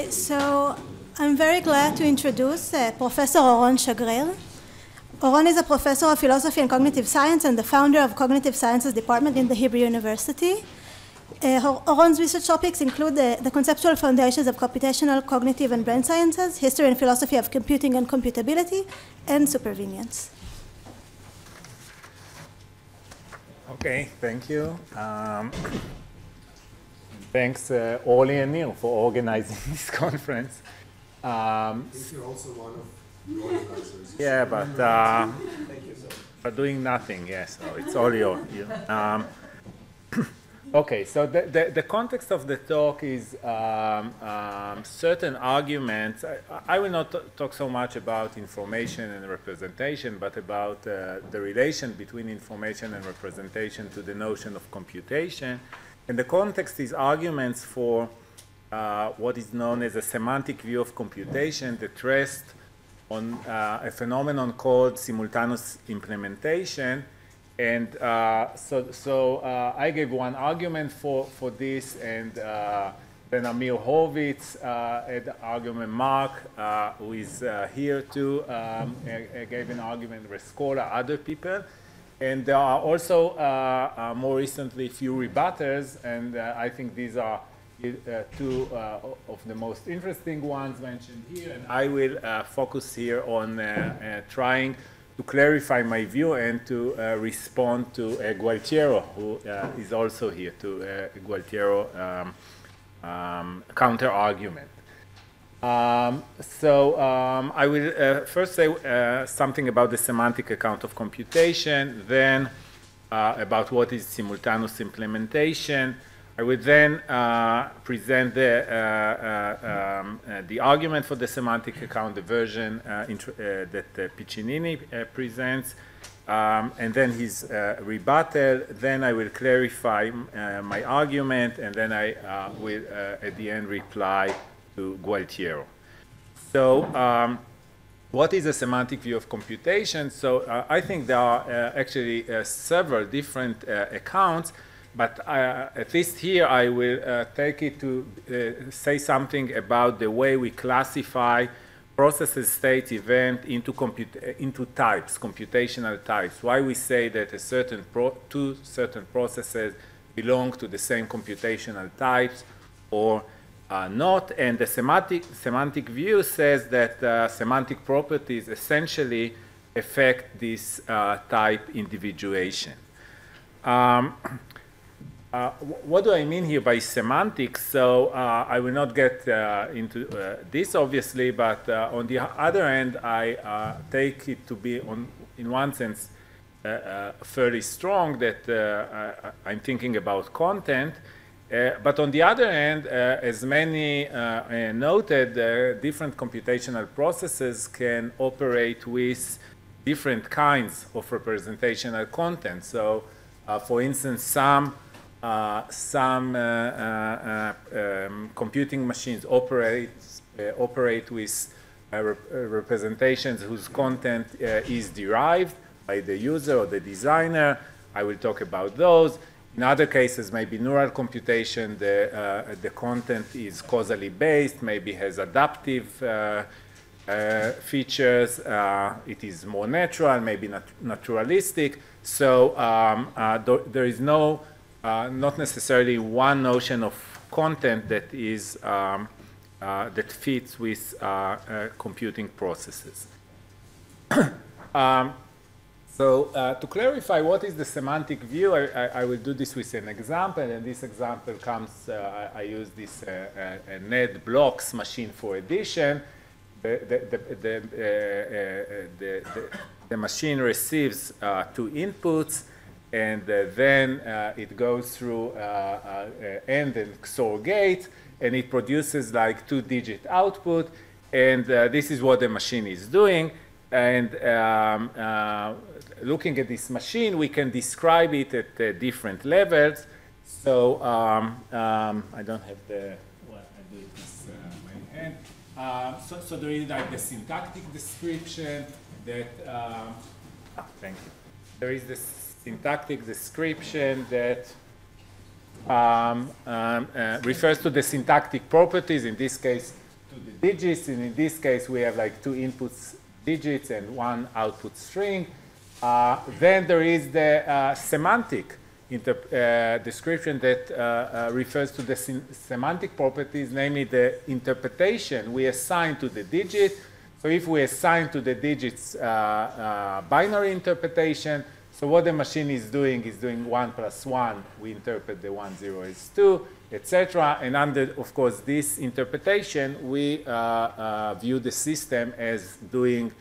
Okay, so I'm very glad to introduce Professor Oron Shagrir. Oron is a professor of philosophy and cognitive science and the founder of Cognitive Sciences Department in the Hebrew University. Oron's research topics include the conceptual foundations of computational, cognitive, and brain sciences, history and philosophy of computing and computability, and supervenience. Okay, thank you. Thanks, Orly and Neil, for organizing this conference. If you're also one of the organizers. Yeah, but doing nothing, yes, so it's all you. Okay, so the context of the talk is certain arguments. I will not talk so much about information and representation, but about the relation between information and representation to the notion of computation. And the context is arguments for what is known as a semantic view of computation that rests on a phenomenon called simultaneous implementation. And so I gave one argument for this, and then Amir Horvitz had the argument. Mark, who is here too, gave an argument. Rescola, other people. And there are also, more recently, a few rebutters, and I think these are two of the most interesting ones mentioned here. And I will focus here on trying to clarify my view and to respond to Gualtiero, who is also here, to Gualtiero counter-argument. I will first say something about the semantic account of computation, then about what is simultaneous implementation. I will then present the argument for the semantic account, the version that Piccinini presents, and then his rebuttal. Then I will clarify my argument, and then I will, at the end, reply to Gualtiero. So what is a semantic view of computation? So I think there are actually several different accounts, but at least here I will take it to say something about the way we classify processes, state, event into types, computational types. Why we say that two certain processes belong to the same computational types or not, and the semantic view says that semantic properties essentially affect this type individuation. What do I mean here by semantics? So I will not get into this, obviously, but on the other hand, I take it to be, in one sense, fairly strong that I'm thinking about content. But on the other hand, as many noted, different computational processes can operate with different kinds of representational content. So, for instance, some computing machines operate with representations whose content is derived by the user or the designer. I will talk about those. In other cases, maybe neural computation, the content is causally based, maybe has adaptive features. It is more natural, maybe naturalistic. So there is not necessarily one notion of content that is that fits with computing processes. So to clarify what is the semantic view, I will do this with an example, and this example comes, I use this Ned Block's machine for addition. The machine receives two inputs, and then it goes through AND and XOR gate, and it produces like two-digit output, and this is what the machine is doing. And looking at this machine, we can describe it at different levels. So I don't have the, well, I do it with my hand. So there is like the syntactic description that, thank you. There is this syntactic description that refers to the syntactic properties. In this case, to the digits, and in this case we have like 2 inputs digits and 1 output string. Then there is the semantic description that refers to the semantic properties, namely the interpretation we assign to the digit. So if we assign to the digits binary interpretation, so what the machine is doing 1 plus 1, we interpret the 1, 0 as 2, etc. And under, of course, this interpretation, we view the system as doing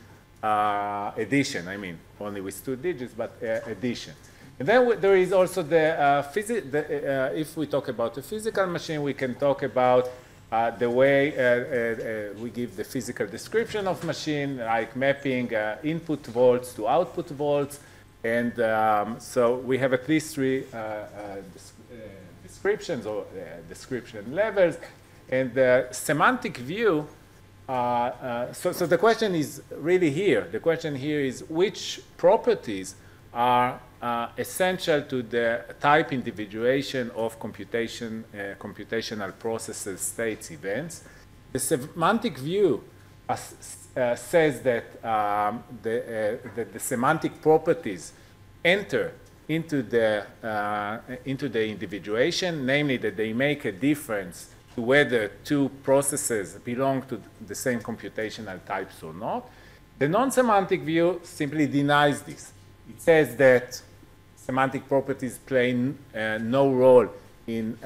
addition, I mean, only with 2 digits, but addition. And then there is also the, if we talk about a physical machine, we can talk about the way we give the physical description of machine, like mapping input volts to output volts. And so we have at least 3 descriptions or description levels. And the semantic view, so the question is really here. The question here is which properties are essential to the type individuation of computational processes, states, events. The semantic view says that the semantic properties enter into the individuation, namely that they make a difference to whether 2 processes belong to the same computational types or not. The non-semantic view simply denies this. It says that semantic properties play no role in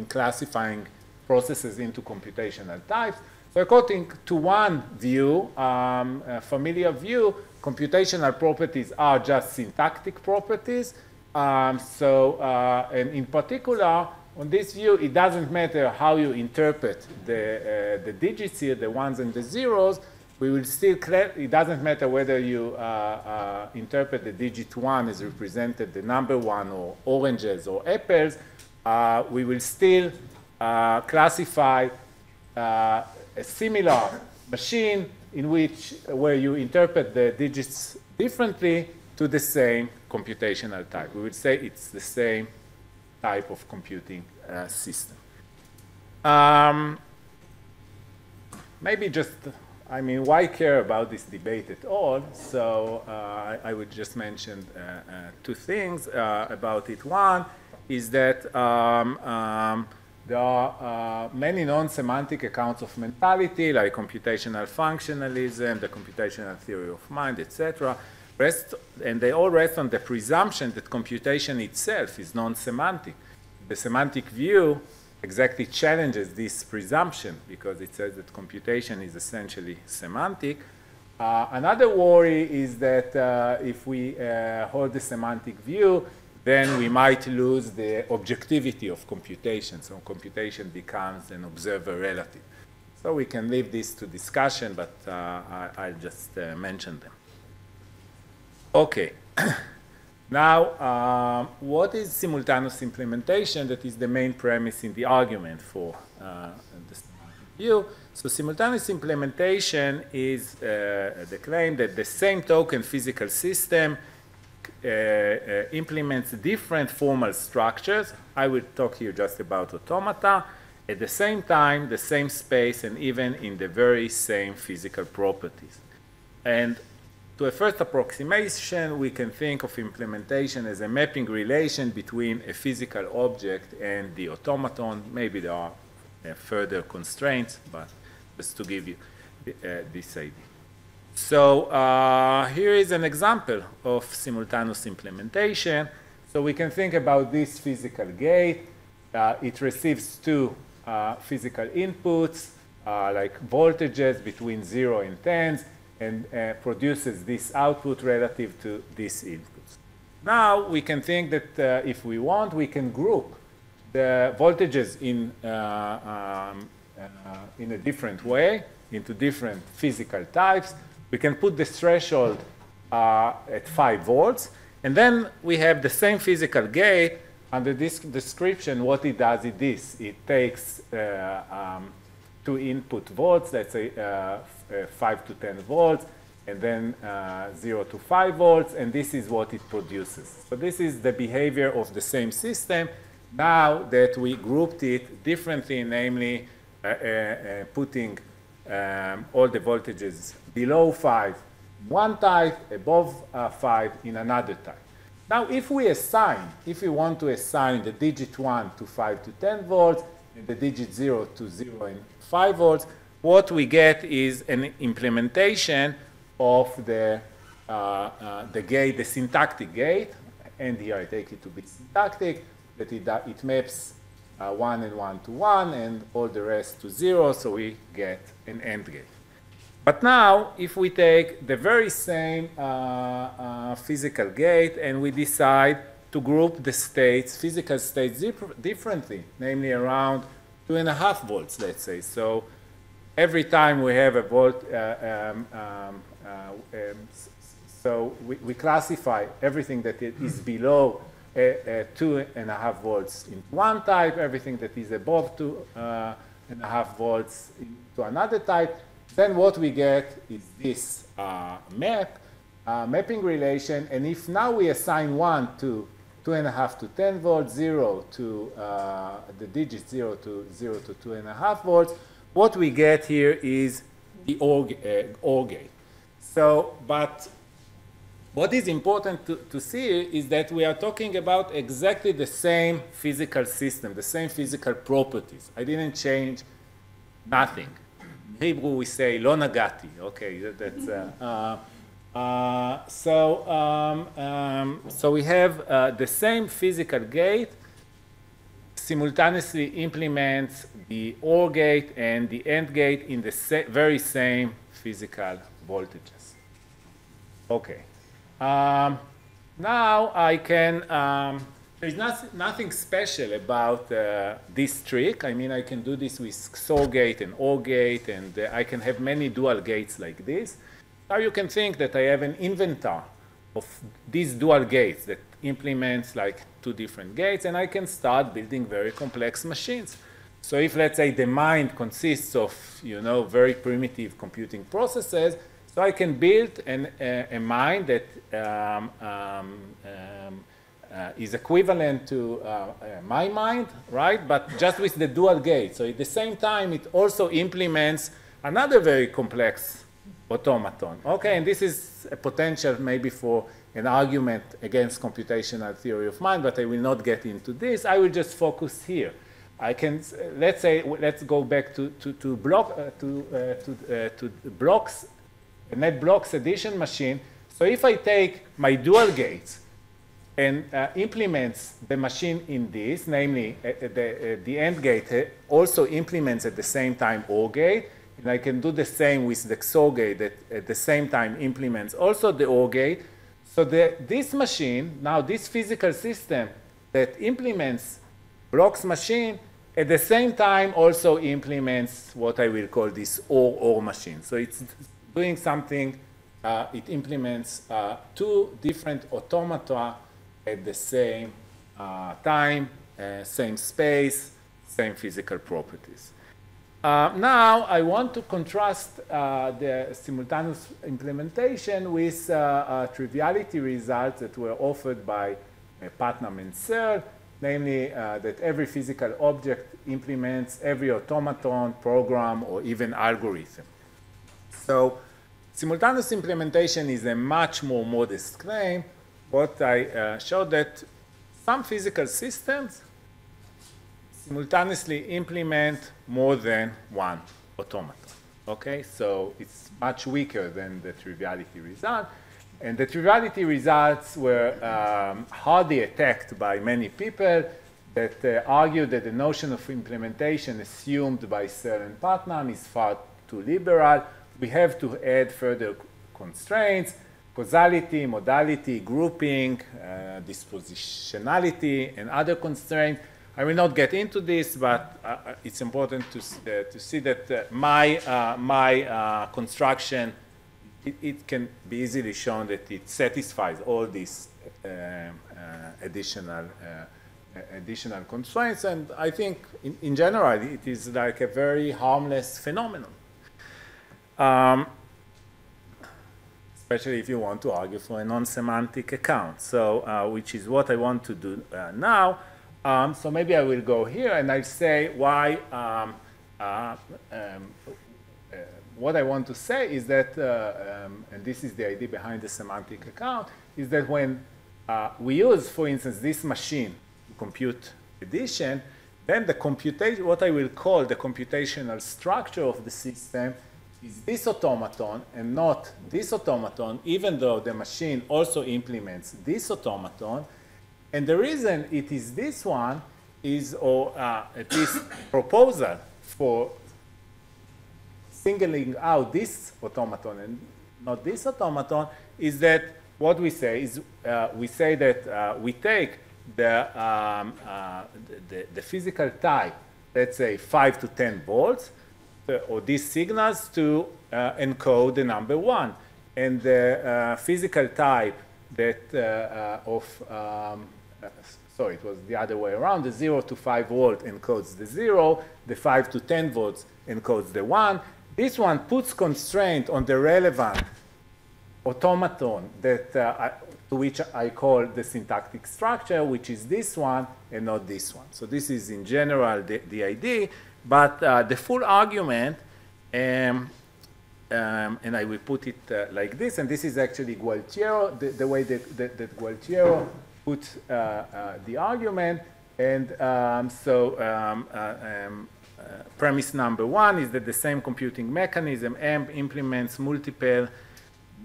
classifying processes into computational types. So according to one view, a familiar view, computational properties are just syntactic properties. And in particular, on this view, it doesn't matter how you interpret the digits here, the 1s and the 0s. We will still, it doesn't matter whether you interpret the digit 1 as represented the number 1 or oranges or apples. We will still classify a similar machine in where you interpret the digits differently to the same computational type. We would say it's the same type of computing system. Maybe just, I mean, why care about this debate at all? So I would just mention 2 things about it. One is that there are many non-semantic accounts of mentality, like computational functionalism, the computational theory of mind, etc. And they all rest on the presumption that computation itself is non-semantic. The semantic view exactly challenges this presumption because it says that computation is essentially semantic. Another worry is that if we hold the semantic view, then we might lose the objectivity of computation. So computation becomes an observer relative. So we can leave this to discussion, but I'll just mention them. Okay. Now, what is simultaneous implementation? That is the main premise in the argument for the semantic view. So simultaneous implementation is the claim that the same token physical system implements different formal structures. I will talk here just about automata. At the same time, the same space, and even in the very same physical properties. And to a first approximation, we can think of implementation as a mapping relation between a physical object and the automaton. Maybe there are further constraints, but just to give you this idea. So here is an example of simultaneous implementation. So we can think about this physical gate. It receives 2 physical inputs, like voltages between 0 and 10s, and produces this output relative to these inputs. Now we can think that if we want, we can group the voltages in a different way, into different physical types. We can put the threshold at 5 volts, and then we have the same physical gate. Under this description, what it does is this. It takes 2 input volts, let's say 5 to 10 volts, and then 0 to 5 volts, and this is what it produces. So this is the behavior of the same system. Now that we grouped it differently, namely putting all the voltages below 5 in one type, above 5 in another type. Now, if we want to assign the digit 1 to 5 to 10 volts, and the digit 0 to 0 and 5 volts, what we get is an implementation of the gate, the syntactic gate, and here I take it to be syntactic, that it maps 1 and 1 to 1, and all the rest to 0, so we get an AND gate. But now, if we take the very same physical gate and we decide to group the states, physical states differently, namely around 2.5 volts, let's say. So every time we have a volt, so we classify everything that is below 2.5 volts into one type, everything that is above 2.5 volts into another type. Then what we get is this mapping relation. And if now we assign 1 to 2.5 to 10 volts, 0 to the digit 0 to 2.5 volts, what we get here is the OR gate. So, but what is important to see is that we are talking about exactly the same physical system, the same physical properties. I didn't change nothing. In Hebrew we say lo nagati. Okay, that's so we have the same physical gate simultaneously implements the OR gate and the AND gate in the very same physical voltages. Okay. Now I can, there's nothing special about this trick. I mean, I can do this with XOR gate and OR gate, and I can have many dual gates like this. Now you can think that I have an inventory of these dual gates that implements like 2 different gates, and I can start building very complex machines. So if, let's say, the mind consists of, very primitive computing processes, so I can build a mind that is equivalent to my mind, right? But just with the dual gate. So at the same time, it also implements another very complex automaton. Okay, and this is a potential maybe for an argument against computational theory of mind, but I will not get into this. I will just focus here. I can, let's go back to Block's, Ned Block's addition machine. So if I take my dual gates and implements the machine in this, namely the AND gate also implements at the same time OR gate, and I can do the same with the XOR gate that at the same time implements also the OR gate. So this machine, now this physical system that implements Block's machine, at the same time also implements what I will call this OR machine. So it's doing something, it implements 2 different automata at the same time, same space, same physical properties. Now I want to contrast the simultaneous implementation with triviality results that were offered by Putnam and Searle, namely that every physical object implements every automaton, program, or even algorithm. So simultaneous implementation is a much more modest claim. What I showed that some physical systems simultaneously implement more than one automaton. Okay, so it's much weaker than the triviality result. And the triviality results were hardly attacked by many people that argue that the notion of implementation assumed by Searle and Putnam is far too liberal. We have to add further constraints, causality, modality, grouping, dispositionality, and other constraints. I will not get into this, but it's important to see that my construction, it can be easily shown that it satisfies all these additional constraints. And I think, in general, it is like a very harmless phenomenon. Especially if you want to argue for a non-semantic account, so which is what I want to do now. So maybe I will go here and I'll say why what I want to say is that, and this is the idea behind the semantic account, is that when we use, for instance, this machine to compute addition, then the computation, what I will call the computational structure of the system, is this automaton and not this automaton, even though the machine also implements this automaton. And the reason it is this one is, or at least proposal for singling out this automaton and not this automaton, is that what we say is we say that we take the physical type, let's say 5 to 10 volts, or these signals to encode the number 1. And the physical type that sorry, it was the other way around, the 0 to 5 volt encodes the 0, the 5 to 10 volts encodes the 1. This one puts constraint on the relevant automaton that to which I call the syntactic structure, which is this one and not this one. So this is in general the idea, but the full argument, and I will put it like this, and this is actually Gualtiero, the way that Gualtiero put the argument, and premise number 1 is that the same computing mechanism, M, implements multiple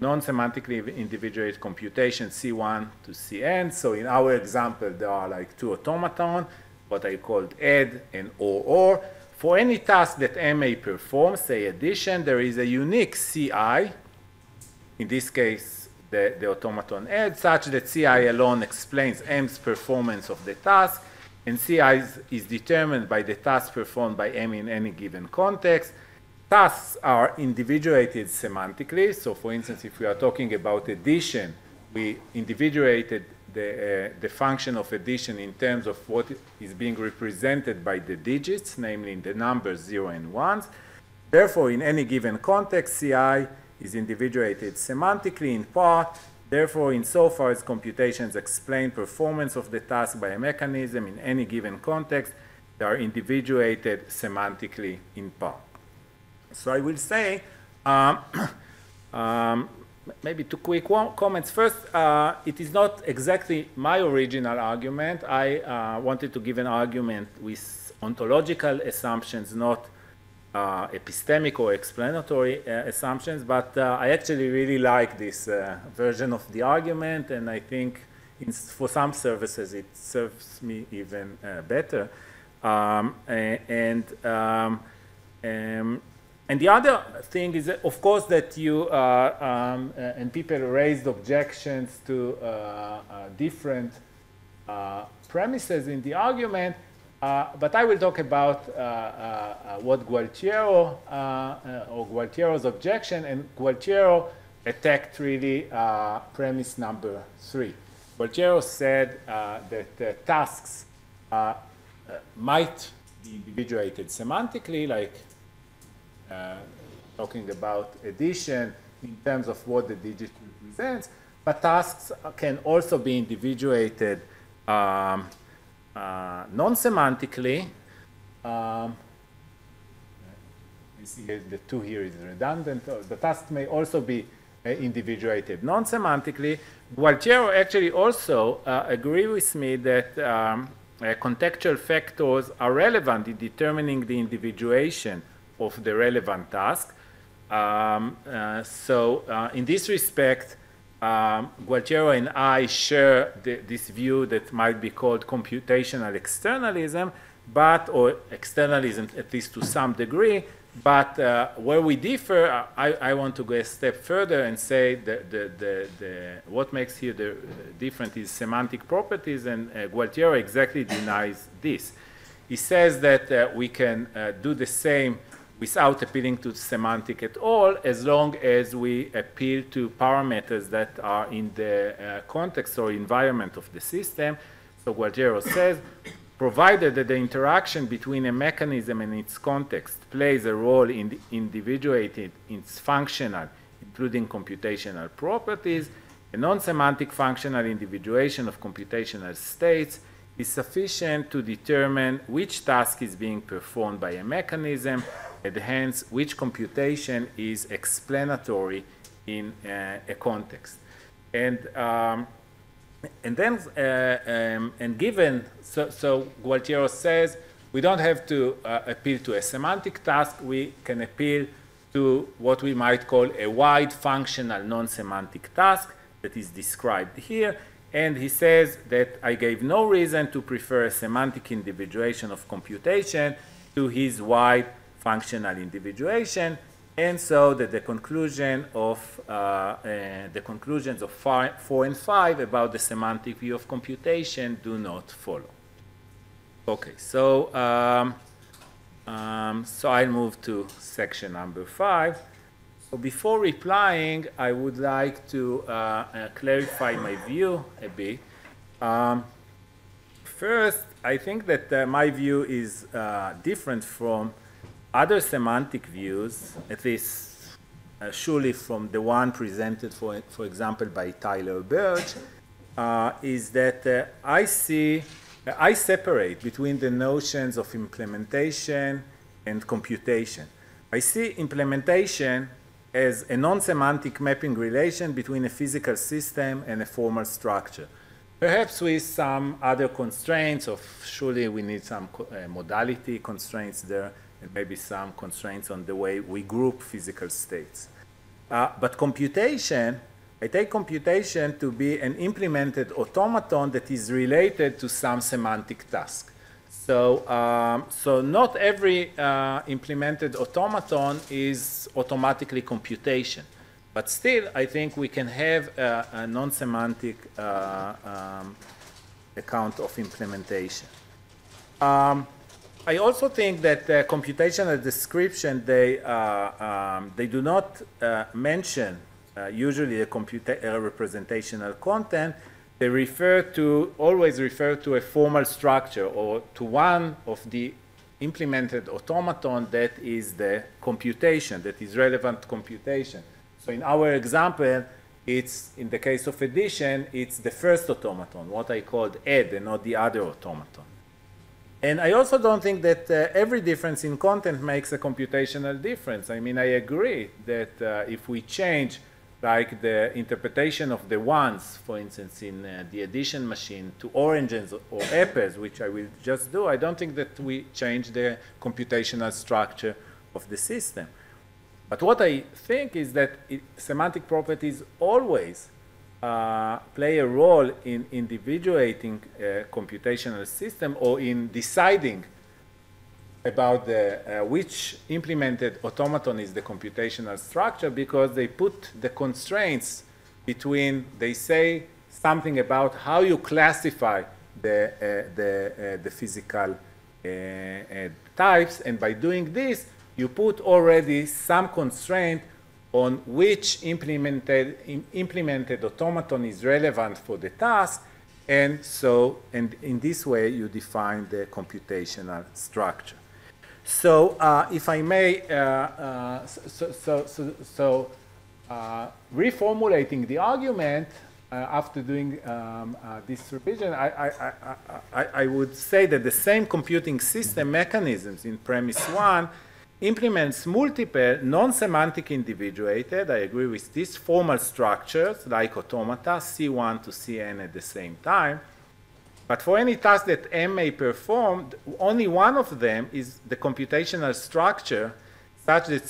non-semantically individuated computation C1 to Cn. So in our example, there are like 2 automatons, what I called add and or. For any task that M may perform, say addition, there is a unique Ci, in this case, the automaton add, such that Ci alone explains M's performance of the task, and Ci is determined by the task performed by M in any given context. Tasks are individuated semantically. So, for instance, if we are talking about addition, we individuated the function of addition in terms of what is being represented by the digits, namely the numbers 0 and 1s. Therefore, in any given context, Ci is individuated semantically in part. Therefore, insofar as computations explain performance of the task by a mechanism in any given context, they are individuated semantically in part. So I will say, maybe 2 quick comments. First, it is not exactly my original argument. I wanted to give an argument with ontological assumptions, not epistemic or explanatory assumptions, but I actually really like this version of the argument, and I think for some services it serves me even better. And the other thing is, that, of course, that you and people raised objections to different premises in the argument, but I will talk about what Gualtiero or Gualtiero's objection, and Gualtiero attacked really premise number 3. Gualtiero said that tasks might be individuated semantically, like talking about addition in terms of what the digit represents, but tasks can also be individuated non-semantically. I see the 2 here is redundant. The task may also be individuated non-semantically. Gualtiero actually also agree with me that contextual factors are relevant in determining the individuation of the relevant task. In this respect, Gualtiero and I share this view that might be called computational externalism, or externalism at least to some degree, but where we differ, I want to go a step further and say that what makes here the different is semantic properties, and Gualtiero exactly denies this. He says that we can do the same without appealing to semantic at all, as long as we appeal to parameters that are in the context or environment of the system. So Gualtiero says, provided that the interaction between a mechanism and its context plays a role in individuating its functional, including computational properties, a non-semantic functional individuation of computational states is sufficient to determine which task is being performed by a mechanism, and hence which computation is explanatory in a context. And given, so Gualtiero says, we don't have to appeal to a semantic task, we can appeal to what we might call a wide functional non-semantic task that is described here. And he says that I gave no reason to prefer a semantic individuation of computation to his wide functional individuation, and so that the conclusion of the conclusions of 4 and 5 about the semantic view of computation do not follow. Okay, so I'll move to section number 5. So before replying, I would like to clarify my view a bit. First, I think that my view is different from other semantic views, at least surely from the one presented, for example, by Tyler Birch, is that I separate between the notions of implementation and computation. I see implementation as a non-semantic mapping relation between a physical system and a formal structure. Perhaps with some other constraints of, surely we need some modality constraints there, and maybe some constraints on the way we group physical states. But computation, I take computation to be an implemented automaton that is related to some semantic task. So not every implemented automaton is automatically computation. But still, I think we can have a non-semantic account of implementation. I also think that computational description, they do not mention usually a representational content. They always refer to a formal structure or to one of the implemented automaton that is the computation, that is relevant computation. So in our example, it's, in the case of addition, it's the first automaton, what I called add, and not the other automaton. And I also don't think that every difference in content makes a computational difference. I mean, I agree that if we change like the interpretation of the ones, for instance, in the addition machine to oranges or apples, which I will just do, I don't think that we change the computational structure of the system. But what I think is that semantic properties always play a role in individuating a computational system or in deciding about which implemented automaton is the computational structure, because they put the constraints between, they say something about how you classify the physical types, and by doing this, you put already some constraint on which implemented automaton is relevant for the task, and in this way you define the computational structure. So if I may, reformulating the argument after doing this revision, I would say that the same computing system mechanisms in premise 1 implements multiple non-semantic individuated, I agree with this, formal structures like automata, C1 to Cn at the same time. But for any task that M may perform, only one of them is the computational structure, such that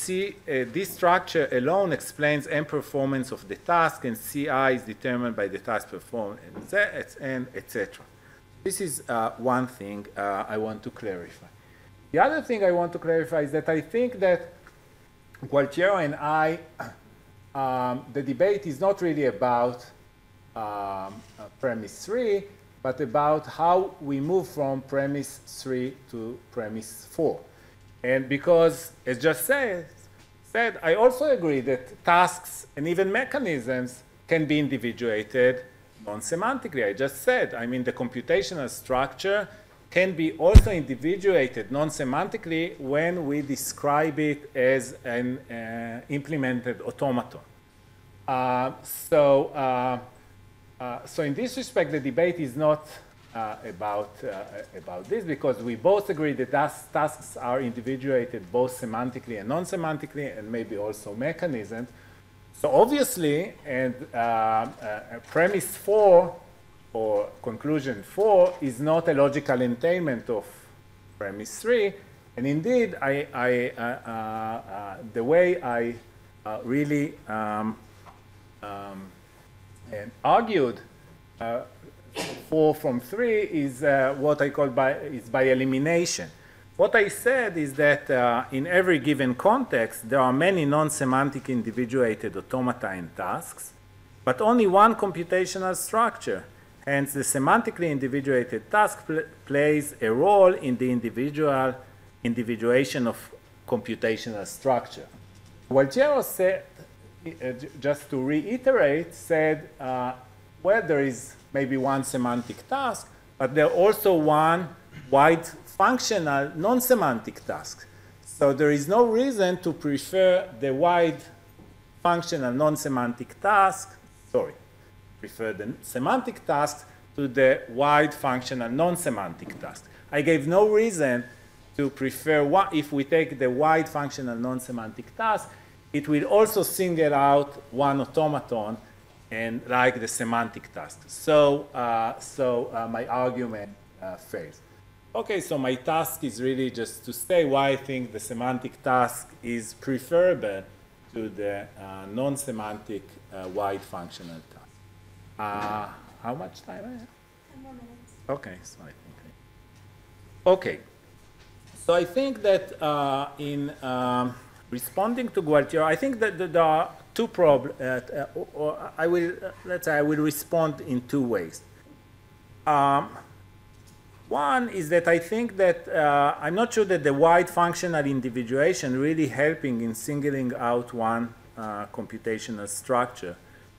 this structure alone explains M performance of the task, and Ci is determined by the task performed, and etc. This is one thing I want to clarify. The other thing I want to clarify is that I think that Gualtiero and I, the debate is not really about premise 3, but about how we move from premise 3 to premise 4. And because, as just said, I also agree that tasks and even mechanisms can be individuated non-semantically. I just said, I mean, the computational structure can be also individuated non-semantically when we describe it as an implemented automaton. So in this respect, the debate is not about this, because we both agree that tasks are individuated both semantically and non-semantically, and maybe also mechanisms. So obviously, and premise 4 or conclusion 4 is not a logical entailment of premise 3. And indeed, the way I really argued 4 from 3 is what I call by elimination. What I said is that in every given context, there are many non-semantic individuated automata and tasks, but only one computational structure. Hence, the semantically individuated task plays a role in the individuation of computational structure. Gualtiero said, just to reiterate, said, well, there is maybe one semantic task, but there are also one wide functional non-semantic task. So there is no reason to prefer the wide functional non-semantic task, prefer the semantic task to the wide functional non-semantic task. I gave no reason to prefer if we take the wide functional non-semantic task, it will also single out one automaton and like the semantic task. So, my argument fails. Okay, so my task is really just to say why I think the semantic task is preferable to the non-semantic wide functional task. How much time I have? 10 more minutes. Okay, so I think. Okay, so I think that in responding to Gualtiero, I think that there are two problems. Or I will let's say I will respond in two ways. One is that I think that I'm not sure that the wide functional individuation really helping in singling out one computational structure.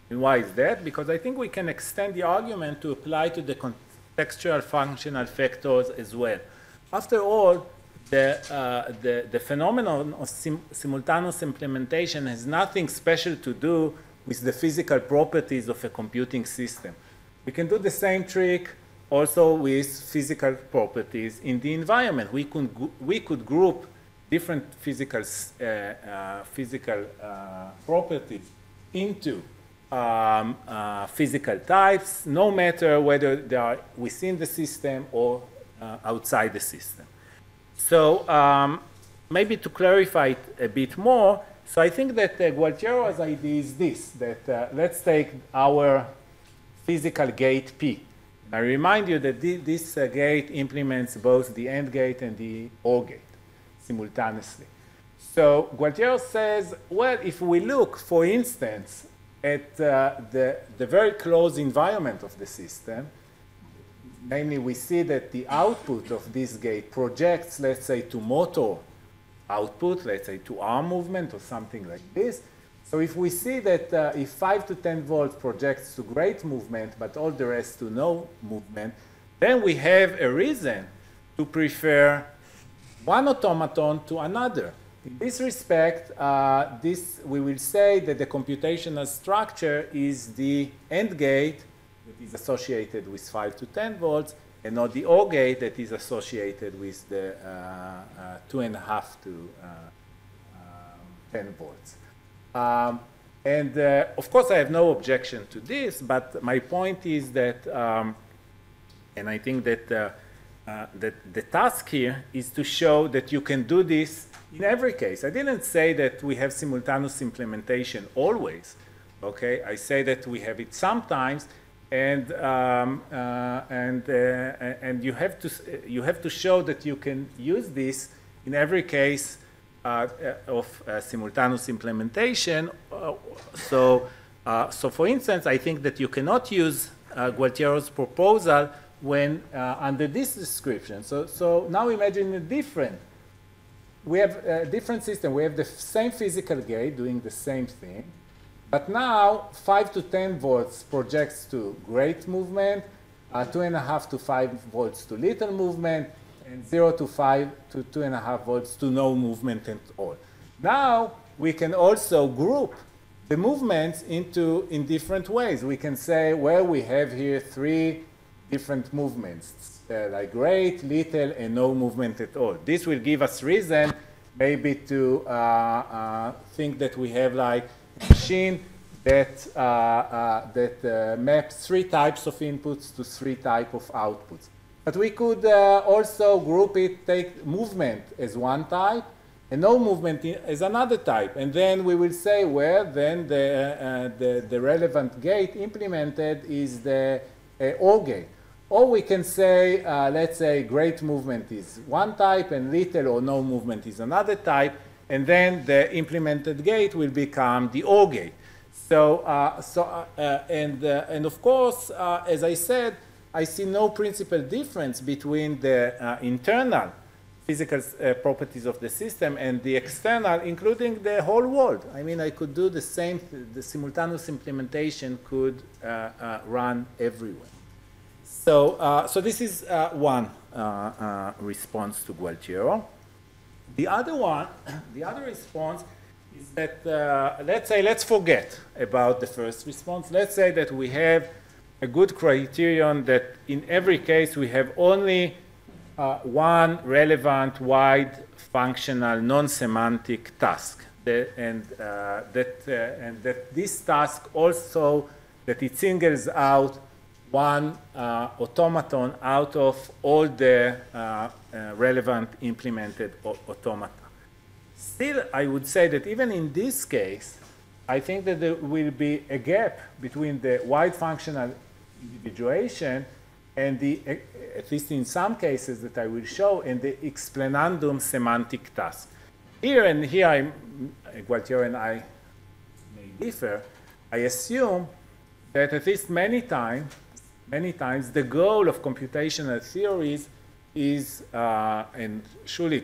And why is that? Because I think we can extend the argument to apply to the contextual functional factors as well. After all, the phenomenon of simultaneous implementation has nothing special to do with the physical properties of a computing system. We can do the same trick also with physical properties in the environment. We could group different physical properties into physical types, no matter whether they are within the system or outside the system. So maybe to clarify it a bit more, so I think that Gualtiero's idea is this, that let's take our physical gate P. I remind you that this gate implements both the AND gate and the OR gate simultaneously. So Gualtiero says, well, if we look, for instance, at the very close environment of the system, namely we see that the output of this gate projects, let's say, to motor output, let's say to arm movement or something like this. So if we see that if 5 to 10 volts projects to great movement, but all the rest to no movement, then we have a reason to prefer one automaton to another. In this respect, we will say that the computational structure is the AND gate that is associated with 5 to 10 volts, and not the OR gate that is associated with the 2.5 to 10 volts. And of course, I have no objection to this, but my point is that, and I think that the task here is to show that you can do this in every case. I didn't say that we have simultaneous implementation always. Okay, I say that we have it sometimes, and you have to show that you can use this in every case of simultaneous implementation. So for instance, I think that you cannot use Gualtiero's proposal when under this description. So now imagine a different. We have a different system. We have the same physical gate doing the same thing, but now 5 to 10 volts projects to great movement, 2.5 to 5 volts to little movement, and 0 to 5 to 2.5 volts to no movement at all. Now we can also group the movements in different ways. We can say, well, we have here 3 different movements, like great, little, and no movement at all. This will give us reason maybe to think that we have like a machine that, maps 3 types of inputs to 3 types of outputs. But we could also group it, take movement as one type, and no movement as another type. And then we will say, well, then the relevant gate implemented is the OR gate. Or we can say, let's say, great movement is one type, and little or no movement is another type, and then the implemented gate will become the OR gate. So, and of course, as I said, I see no principal difference between the internal physical properties of the system and the external, including the whole world. I mean, I could do the same, the simultaneous implementation could run everywhere. So, so this is one response to Gualtiero. The other one, the other response is that, let's forget about the first response. Let's say that we have a good criterion that in every case we have only one relevant wide functional non-semantic task. And that this task also, that it singles out one automaton out of all the relevant implemented automata. Still, I would say that even in this case, I think that there will be a gap between the wide functional individuation and the, at least in some cases that I will show, and the explanandum semantic task. Here and here, Gualtiero and I may differ. I assume that at least many times, the goal of computational theories is, and surely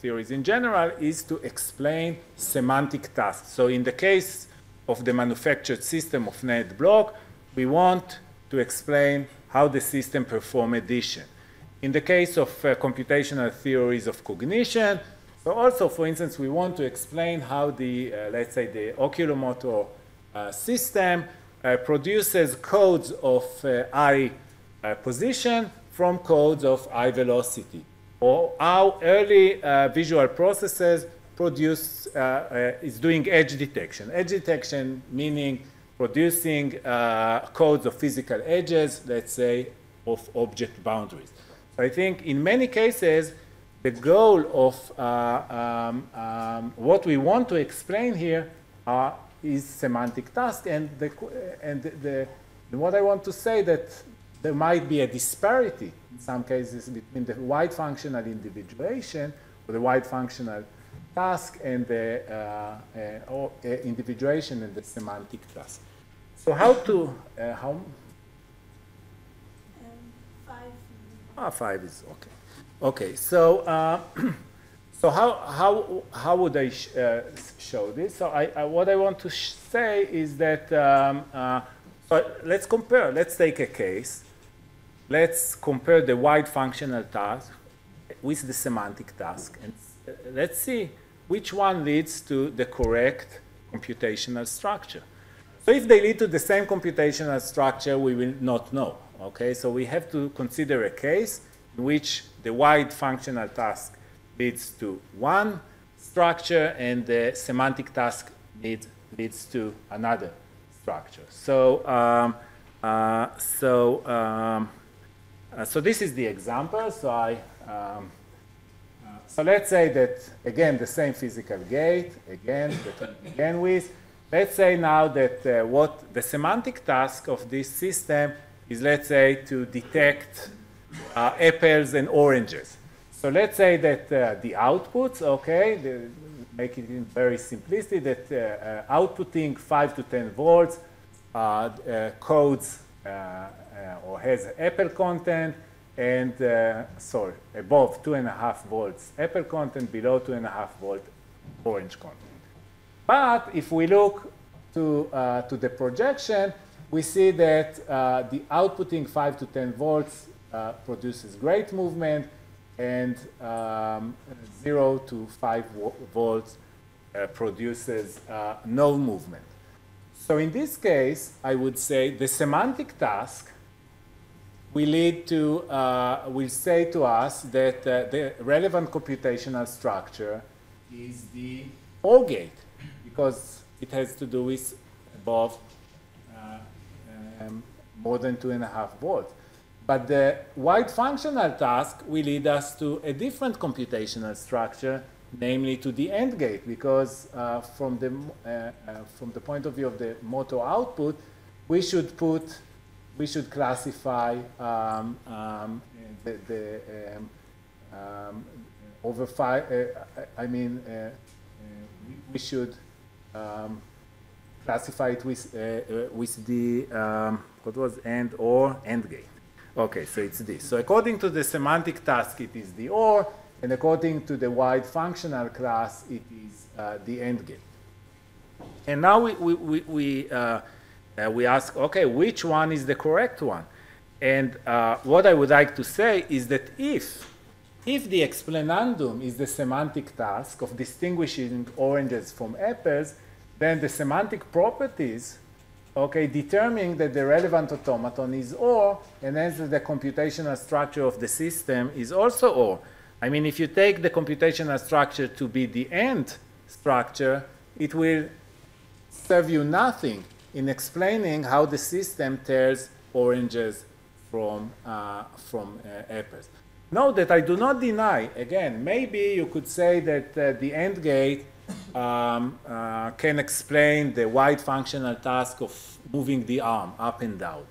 theories in general, is to explain semantic tasks. So in the case of the manufactured system of Ned Block, we want to explain how the system performs addition. In the case of computational theories of cognition, so also, for instance, we want to explain how the, let's say, the oculomotor system produces codes of eye position from codes of eye velocity, or how early visual processes produce, is doing edge detection. Edge detection meaning producing codes of physical edges, let's say, of object boundaries. So I think in many cases, the goal of what we want to explain here is semantic task, and what I want to say that there might be a disparity in some cases between the wide functional individuation or the wide functional task and the individuation and the semantic task. So how to, how? 5. 5 is okay. Okay, so so how would I show this? So what I want to say is that but let's compare. Let's take a case. Let's compare the wide functional task with the semantic task, and let's see which one leads to the correct computational structure. So if they lead to the same computational structure, we will not know. Okay, so we have to consider a case in which the wide functional task leads to one structure and the semantic task leads to another structure. So, so this is the example. So so let's say that, again, the same physical gate, again, that we began with. Let's say now that what the semantic task of this system is, let's say, to detect apples and oranges. So let's say that the outputs, okay, make it very simplistic, that outputting 5 to 10 volts codes or has apple content, and sorry, above 2.5 volts apple content, below 2.5 volt orange content. But if we look to the projection, we see that the outputting 5 to 10 volts produces great movement, and 0 to 5 volts produces no movement. So in this case, I would say the semantic task will lead to, will say to us that the relevant computational structure is the OR gate, because it has to do with above more than 2.5 volts. But the wide functional task will lead us to a different computational structure, namely to the AND gate, because from the point of view of the motor output, we should classify over 5. We should classify it with the what was AND or AND gate. Okay, so it's this. So according to the semantic task, it is the OR, and according to the wide functional class, it is the AND gate. And now we ask, okay, which one is the correct one? And what I would like to say is that if the explanandum is the semantic task of distinguishing oranges from apples, then the semantic properties, okay, determining that the relevant automaton is OR, and hence the computational structure of the system is also OR. I mean, if you take the computational structure to be the AND structure, it will serve you nothing in explaining how the system tells oranges from apples. Note that I do not deny, again, maybe you could say that the AND gate can explain the wide functional task of moving the arm up and down.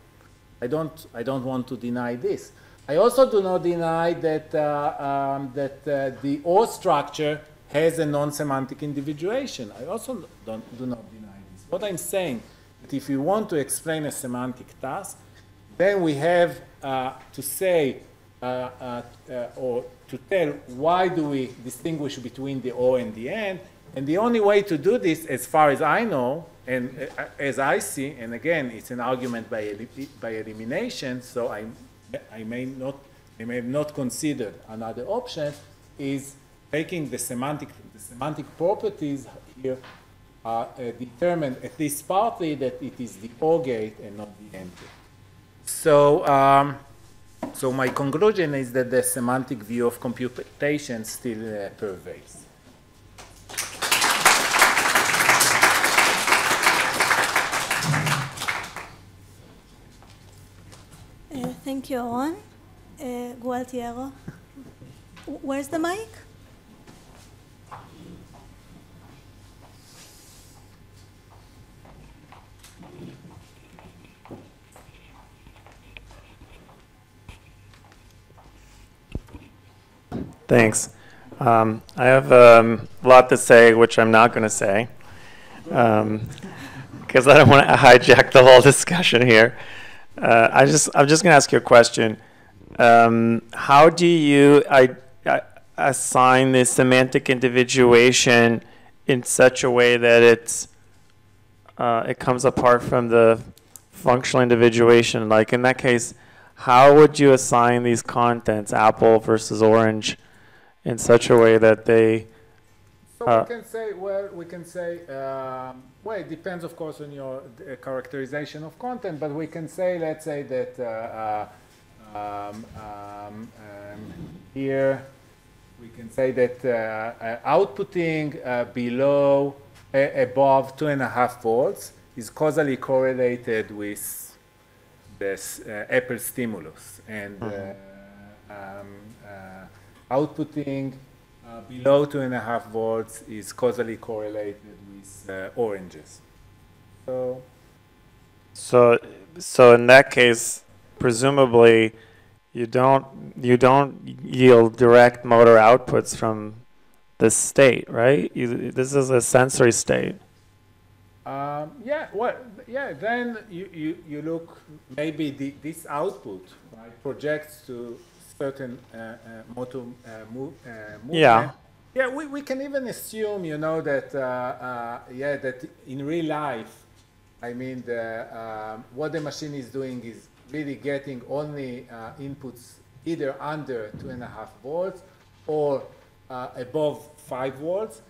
I don't want to deny this. I also do not deny that the OR structure has a non-semantic individuation. I also do not deny this. What I'm saying that if we want to explain a semantic task, then we have to say or to tell why do we distinguish between the OR and the AND. And the only way to do this, as far as I know, and as I see, and again, it's an argument by elimination, so I may have not considered another option, is taking the semantic properties here are determined at least partly that it is the OR gate and not the AND gate. So, so my conclusion is that the semantic view of computation still prevails. Thank you, Oron. Gualtiero. Where's the mic? Thanks. I have a lot to say, which I'm not going to say, because I don't want to hijack the whole discussion here. I'm just going to ask you a question. How do you assign the semantic individuation in such a way that it comes apart from the functional individuation? Like in that case, how would you assign these contents, apple versus orange, in such a way that they... So we can say, well, it depends, of course, on your characterization of content, but we can say, let's say that here we can say that outputting above 2.5 volts is causally correlated with this Apple stimulus, and outputting below 2.5 volts is causally correlated with oranges. So in that case, presumably, you don't yield direct motor outputs from this state, right? This is a sensory state. Then you look, maybe this output, right, projects to certain motor movement. Yeah. Yeah, we can even assume, that that in real life, I mean, what the machine is doing is really getting only inputs either under 2.5 volts or above 5 volts.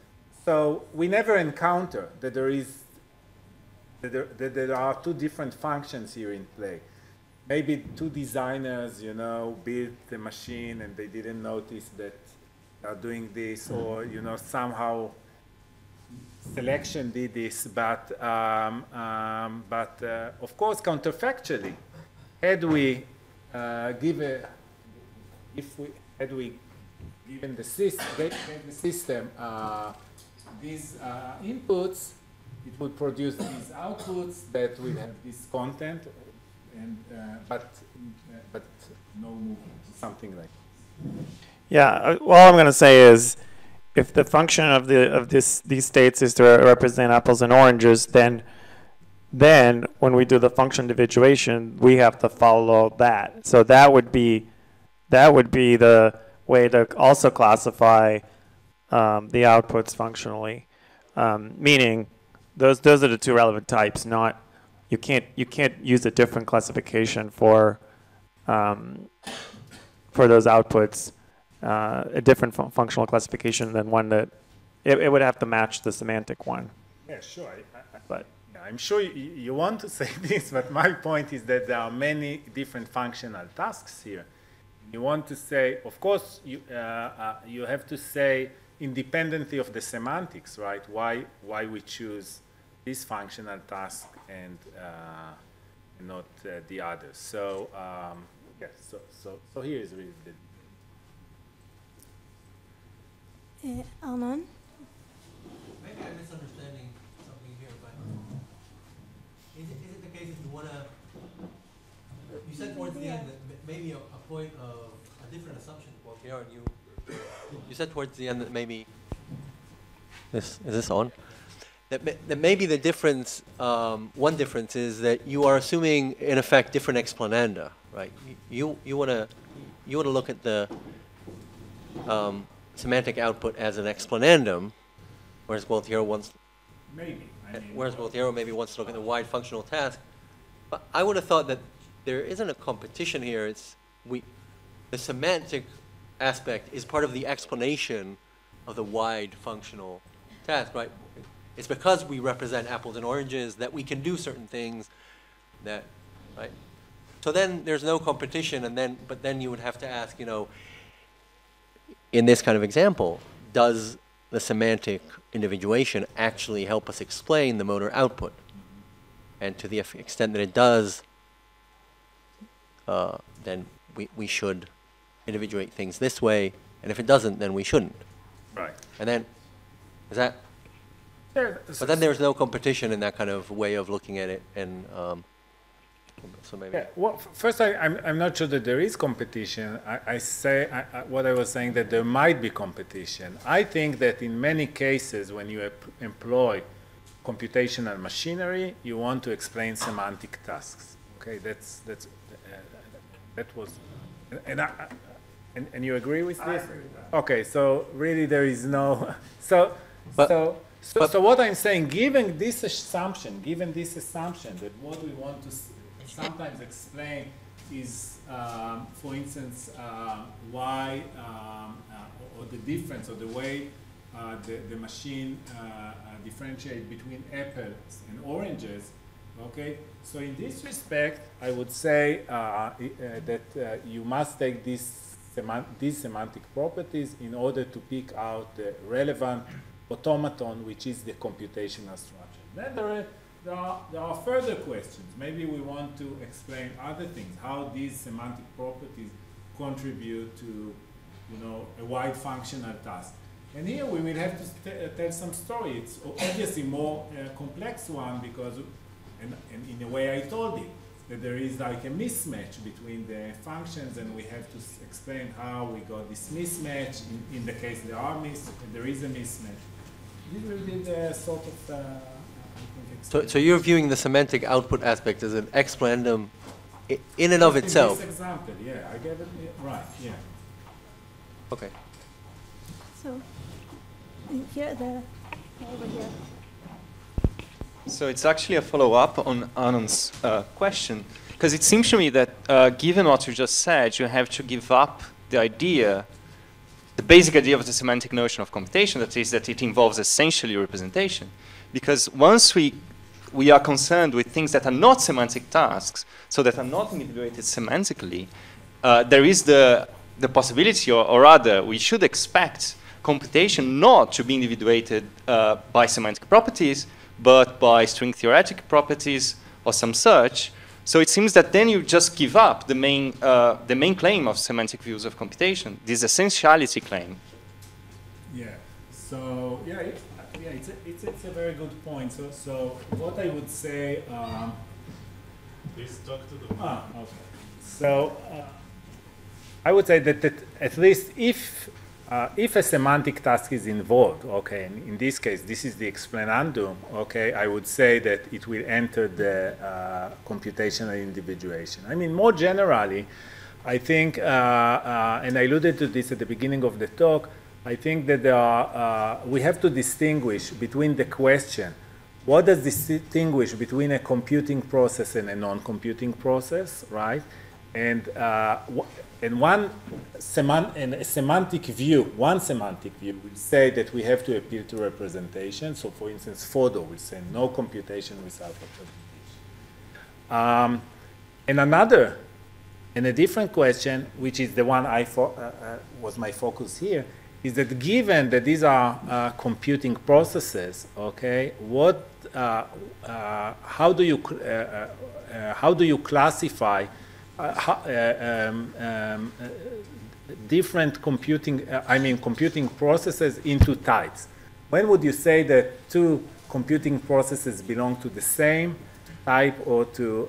So we never encounter that there are two different functions here in play. maybe two designers, you know, built the machine and they didn't notice that they are doing this, or, you know, somehow selection did this, but of course, counterfactually, had we given the system these inputs, it would produce these outputs that will have this content, and but no movement, something like that. Yeah, all I'm going to say is, if the function of these states is to represent apples and oranges, then when we do the function individuation, we have to follow that. So that would be the way to also classify the outputs functionally, meaning those are the two relevant types. Not you can't use a different classification for those outputs, a different functional classification than one that it would have to match the semantic one. Yeah, sure. But I'm sure you want to say this, but my point is that there are many different functional tasks here. You want to say, of course, you have to say independently of the semantics, right? Why we choose this functional task and not the others. So yes, so here is really the. Arnon? Maybe I'm misunderstanding something here, but is it the case that you want to? You said towards the end that maybe a point of a different assumption. Well, Aaron, you said towards the end that maybe is this on? That maybe the difference, one difference is that you are assuming in effect different explananda, right? You want to look at the semantic output as an explanandum, whereas Gualtiero wants maybe wants to look at the wide functional task. But I would have thought that there isn't a competition here. It's the semantic aspect is part of the explanation of the wide functional task, right? It's because we represent apples and oranges that we can do certain things that, right? So then there's no competition, but then you would have to ask, you know, in this kind of example, does the semantic individuation actually help us explain the motor output? And to the extent that it does, then we should individuate things this way, and if it doesn't, then we shouldn't. Right. And then, is that? Yeah, but then there's no competition in that kind of way of looking at it, and so maybe. Yeah, well, first, I'm not sure that there is competition. What I was saying, that there might be competition. I think that in many cases, when you employ computational machinery, you want to explain semantic tasks. Okay, that was, and you agree with this? I agree with that. Okay, so really there is no so what I'm saying, given this assumption that what we want to sometimes explain is, for instance, why or the difference or the way the machine differentiate between apples and oranges. Okay, so in this respect, I would say that you must take these semantic properties in order to pick out the relevant automaton, which is the computational structure. Then there are further questions. Maybe we want to explain other things, how these semantic properties contribute to, you know, a wide functional task. And here we will have to tell some story. It's obviously more complex one because, and in a way I told it, that there is like a mismatch between the functions, and we have to explain how we got this mismatch. In the case there is a mismatch. This will be the sort of So you're viewing the semantic output aspect as an explanandum in and of itself. In this example, yeah, I gave it right, yeah. Okay. So, here, over here. So it's actually a follow-up on Anon's question, because it seems to me that given what you just said, you have to give up the idea, the basic idea of the semantic notion of computation, that is that it involves essentially representation. Because once we we are concerned with things that are not semantic tasks, so that are not individuated semantically, there is the possibility, or rather, we should expect computation not to be individuated by semantic properties, but by string theoretic properties or some such. So it seems that then you just give up the main claim of semantic views of computation, this essentiality claim. Yeah. So yeah, it's a very good point. So what I would say. Please talk to the. Okay. So I would say that at least if a semantic task is involved, okay, and in this case, this is the explanandum, okay, I would say that it will enter the computational individuation. I mean, more generally, I think, and I alluded to this at the beginning of the talk, I think that there are, we have to distinguish between the question, what does distinguish between a computing process and a non-computing process, right? And a semantic view will say that we have to appeal to representation. So, for instance, Fodor will say no computation without representation. And a different question, which is the one was my focus here, is that given that these are computing processes, okay, how do you classify different computing processes into types? When would you say that two computing processes belong to the same type or to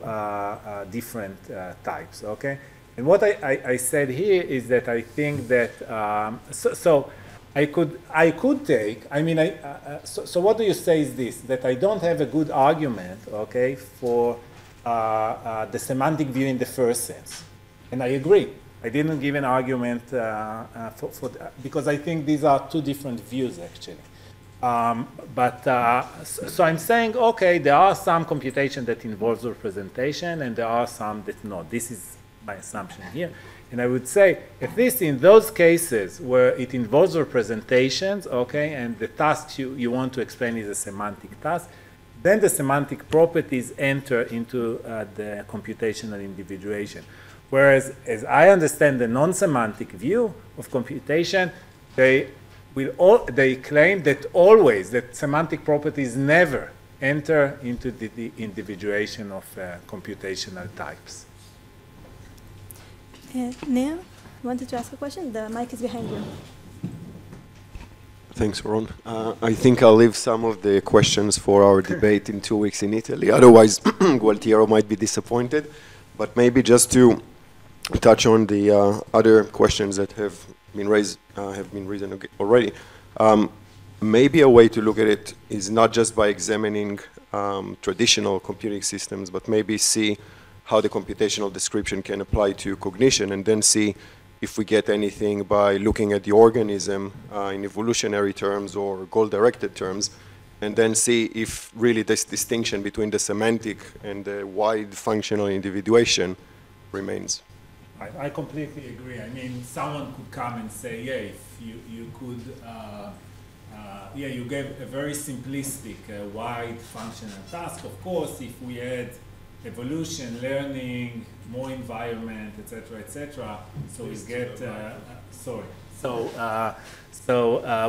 different types, okay? And what I said here is that I think that, so I could take, so what do you say is this, that I don't have a good argument, okay, for the semantic view in the first sense. And I agree. I didn't give an argument because I think these are two different views, actually. So I'm saying, okay, there are some computation that involves representation, and there are some that not. This is my assumption here. And I would say, at least in those cases where it involves representations, okay, and the task you want to explain is a semantic task, then the semantic properties enter into the computational individuation. Whereas, as I understand the non-semantic view of computation, they claim that always that semantic properties never enter into the individuation of computational types. Neil, wanted to ask a question? The mic is behind you. Thanks, Oron. I think I'll leave some of the questions for our debate in 2 weeks in Italy. Otherwise, Gualtiero might be disappointed. But maybe just to touch on the other questions that have been raised already. Maybe a way to look at it is not just by examining traditional computing systems, but maybe see how the computational description can apply to cognition, and then see if we get anything by looking at the organism in evolutionary terms or goal-directed terms, and then see if really this distinction between the semantic and the wide functional individuation remains. I completely agree. I mean, someone could come and say, yeah, if you could, yeah, you gave a very simplistic, wide functional task. Of course, if we add evolution, learning, more environment, etc., so we get,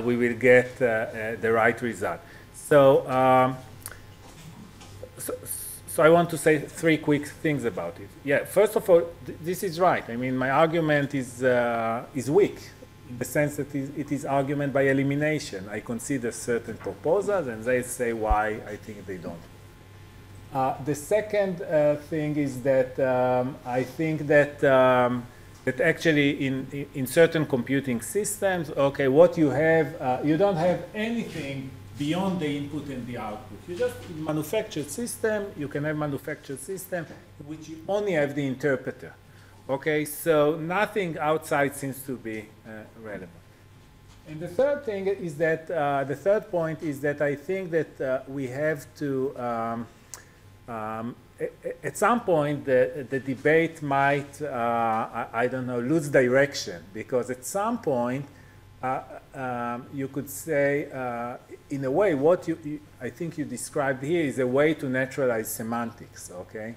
we will get the right result. So I want to say three quick things about it. Yeah, first of all, this is right. I mean, my argument is weak in the sense that it is argument by elimination. I consider certain proposals, and they say why I think they don't. The second thing is that I think that that actually in certain computing systems, okay, what you have, you don't have anything beyond the input and the output. You just manufactured system, you can have manufactured system in which you only have the interpreter. Okay, so nothing outside seems to be relevant. And the third thing is that, the third point is that I think that we have to, at some point the debate might, I don't know, lose direction, because at some point you could say, in a way, what I think you described here is a way to naturalize semantics, okay?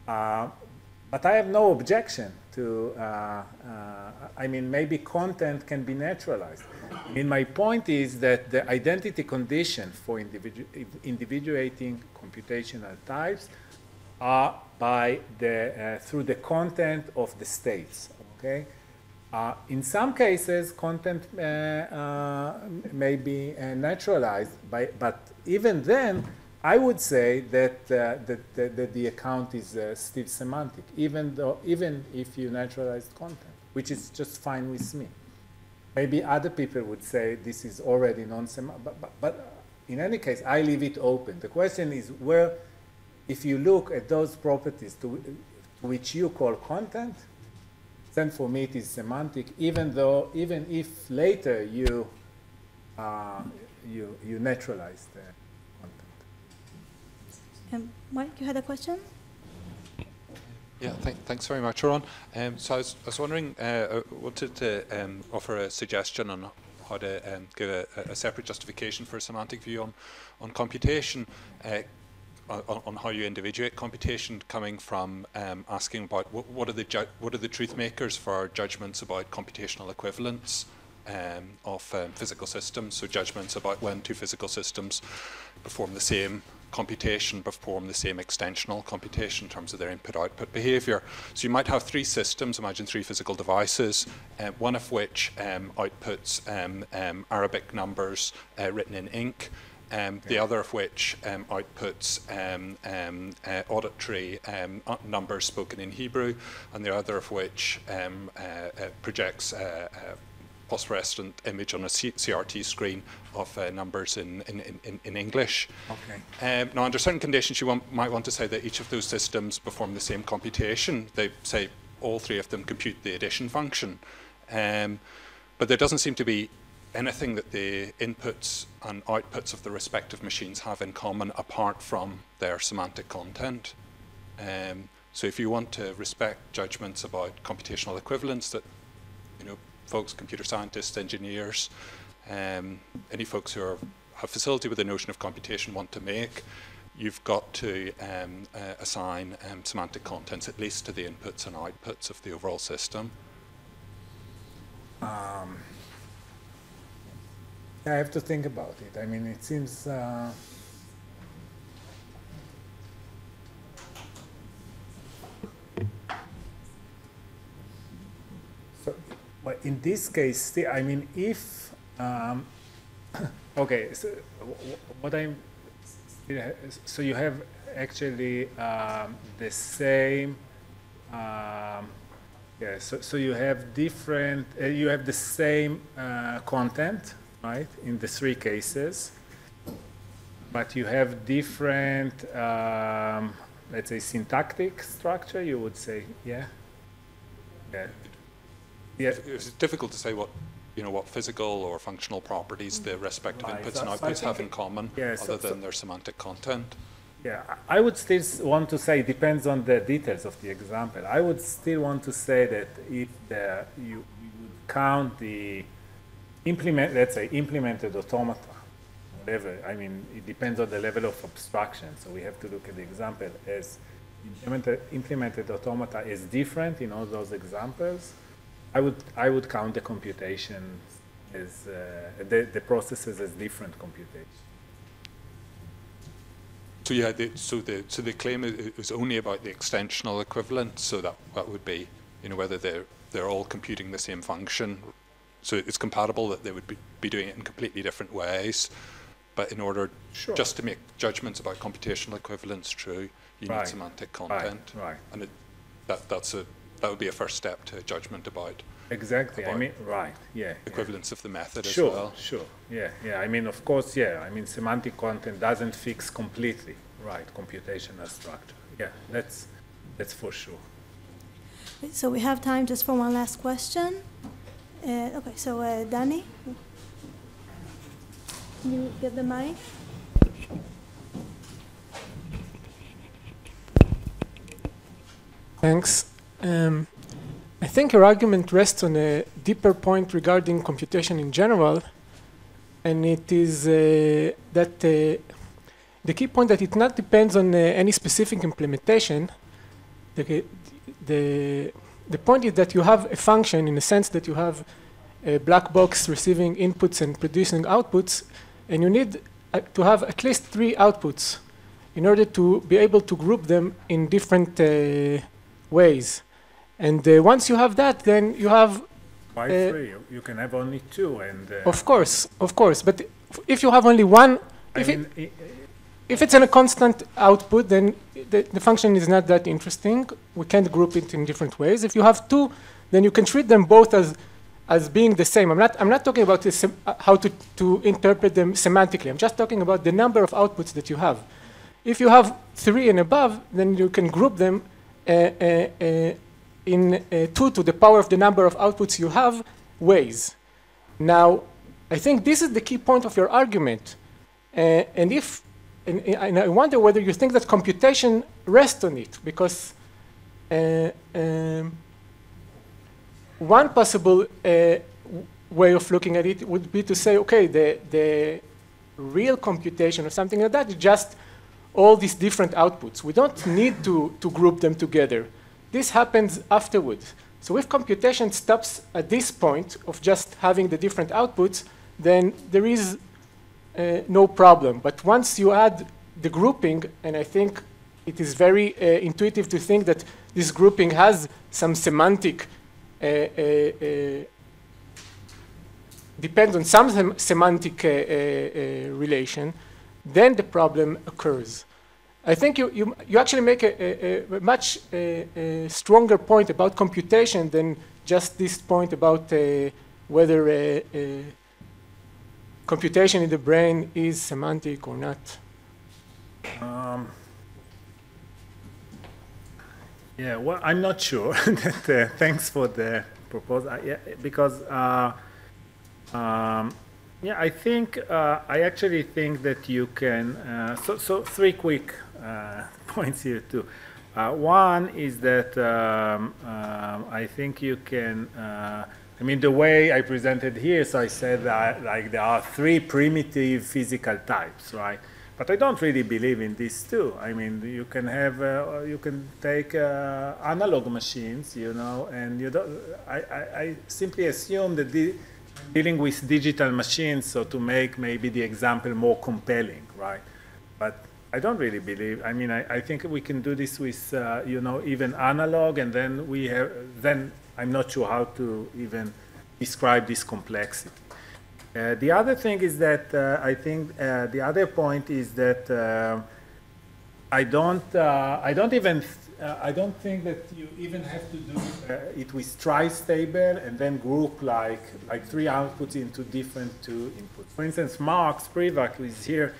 But I have no objection to, I mean, maybe content can be naturalized. I mean, my point is that the identity condition for individuating computational types are by through the content of the states, okay? In some cases, content may be naturalized, but even then, I would say that the account is still semantic, even if you naturalized content, which is just fine with me. Maybe other people would say this is already non-semantic, but in any case, I leave it open. The question is where, if you look at those properties to which you call content, then for me it is semantic, even if later you naturalize the content. Mike, you had a question? Yeah, thanks very much, Oron. So I was wondering, wanted to offer a suggestion on how to give a separate justification for a semantic view on computation. On how you individuate computation, coming from asking about what are the truth makers for judgments about computational equivalence of physical systems. So judgments about when two physical systems perform the same computation, perform the same extensional computation in terms of their input-output behavior. So you might have three systems, imagine three physical devices, one of which outputs Arabic numbers written in ink. The other of which outputs auditory numbers spoken in Hebrew, and the other of which projects a phosphorescent image on a CRT screen of numbers in English. Okay. Now, under certain conditions, you might want to say that each of those systems perform the same computation. They say all three of them compute the addition function. But there doesn't seem to be anything that the inputs and outputs of the respective machines have in common apart from their semantic content. So if you want to respect judgments about computational equivalence that, folks, computer scientists, engineers, any folks who have facility with the notion of computation want to make, you've got to assign semantic contents at least to the inputs and outputs of the overall system. I have to think about it. I mean, it seems so. But in this case, I mean, if okay, so what I'm so you have actually the same. Yeah. So you have different. You have the same content. Right, in the three cases, but you have different, let's say, syntactic structure. You would say, yeah. It's difficult to say what physical or functional properties the respective inputs and outputs have in common, other than their semantic content. Yeah, I would still want to say it depends on the details of the example. I would still want to say that if you would count the let's say implemented automata, whatever. I mean, it depends on the level of abstraction. So we have to look at the example as implemented automata is different in all those examples. I would count the computation as the processes as different computation. So yeah, so the claim is only about the extensional equivalent. So that would be whether they're all computing the same function. So it's compatible that they would be doing it in completely different ways, but in order just to make judgments about computational equivalence true, you need semantic content, and that would be a first step to judgment about. Exactly. About equivalence of the method as well. Sure. Yeah. I mean, of course. Yeah. I mean, semantic content doesn't fix completely computational structure. Yeah. That's for sure. So we have time just for one last question. Okay, so Danny, can you get the mic? Thanks. I think your argument rests on a deeper point regarding computation in general, and it is that the key point that it not depends on any specific implementation. The point is that you have a function in the sense that you have a black box receiving inputs and producing outputs, and you need to have at least 3 outputs in order to be able to group them in different ways. And once you have that, then you have... Why 3? You can have only 2. And of course. But if you have only one, if it's in a constant output, then the function is not that interesting. We can't group it in different ways. If you have 2, then you can treat them both as being the same. I'm not talking about how to interpret them semantically. I'm just talking about the number of outputs that you have. If you have 3 and above, then you can group them in 2 to the power of the number of outputs you have ways. Now, I think this is the key point of your argument. And I wonder whether you think that computation rests on it, because one possible way of looking at it would be to say, okay, the real computation or something like that is just all these different outputs. We don't need to group them together. This happens afterwards. So if computation stops at this point of just having the different outputs, then there is no problem. But once you add the grouping, and I think it is very intuitive to think that this grouping has some semantic, depends on some semantic relation, then the problem occurs. I think you actually make a much stronger point about computation than just this point about whether computation in the brain is semantic or not. Yeah, well, I'm not sure. Thanks for the proposal. Yeah, because yeah, I think I actually think that you can. So 3 quick points here too. One is that I think you can. I mean, the way I presented here, so I said that like there are 3 primitive physical types, right? But I don't really believe in this too. I mean, you can have, you can take analog machines, you know, and you don't. I simply assume that dealing with digital machines, so to make maybe the example more compelling, right? But I don't really believe. I mean, I think we can do this with, you know, even analog, and then we have. Then I'm not sure how to even describe this complexity. The other thing is that I think the other point is that I don't think that you even have to do it with tri-stable and then group like 3 outputs into different 2 inputs. For instance, Marx Privak, who is here,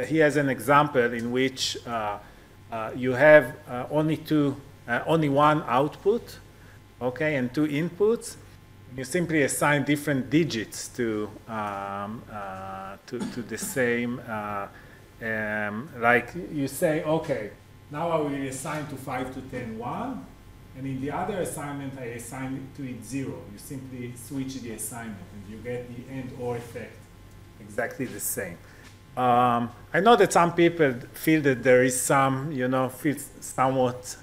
he has an example in which you have only one output, okay, and 2 inputs. You simply assign different digits to the same, like you say, okay, now I will assign to 5 to 10 1, and in the other assignment I assign to it 0. You simply switch the assignment and you get the AND OR effect exactly the same. I know that some people feel that there is some, you know, feel somewhat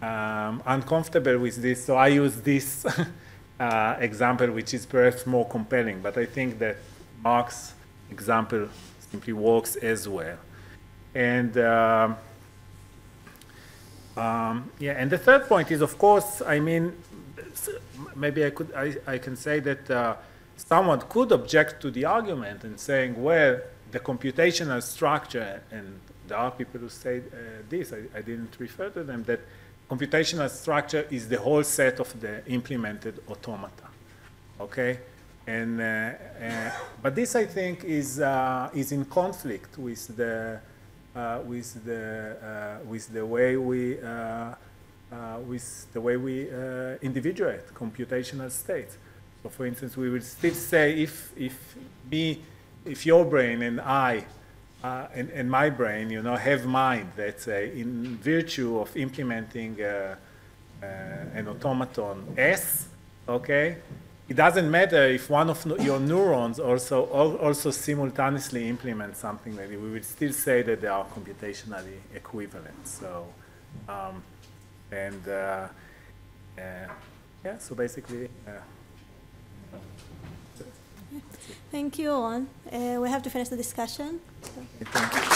uncomfortable with this, so I use this example, which is perhaps more compelling, but I think that Marx's example simply works as well. And yeah, and the third point is, of course, I mean, maybe I can say that someone could object to the argument and saying, well, the computational structure, and there are people who say this, I didn't refer to them, that computational structure is the whole set of the implemented automata, okay? And but this, I think, is in conflict with the way we individuate computational states. So, for instance, we will still say if your brain and I and my brain, you know, have mind, let's say, in virtue of implementing an automaton S, okay, it doesn't matter if one of your neurons also simultaneously implements something like it. We would still say that they are computationally equivalent. So, yeah, so basically. Thank you, Oron. We have to finish the discussion. Thank you.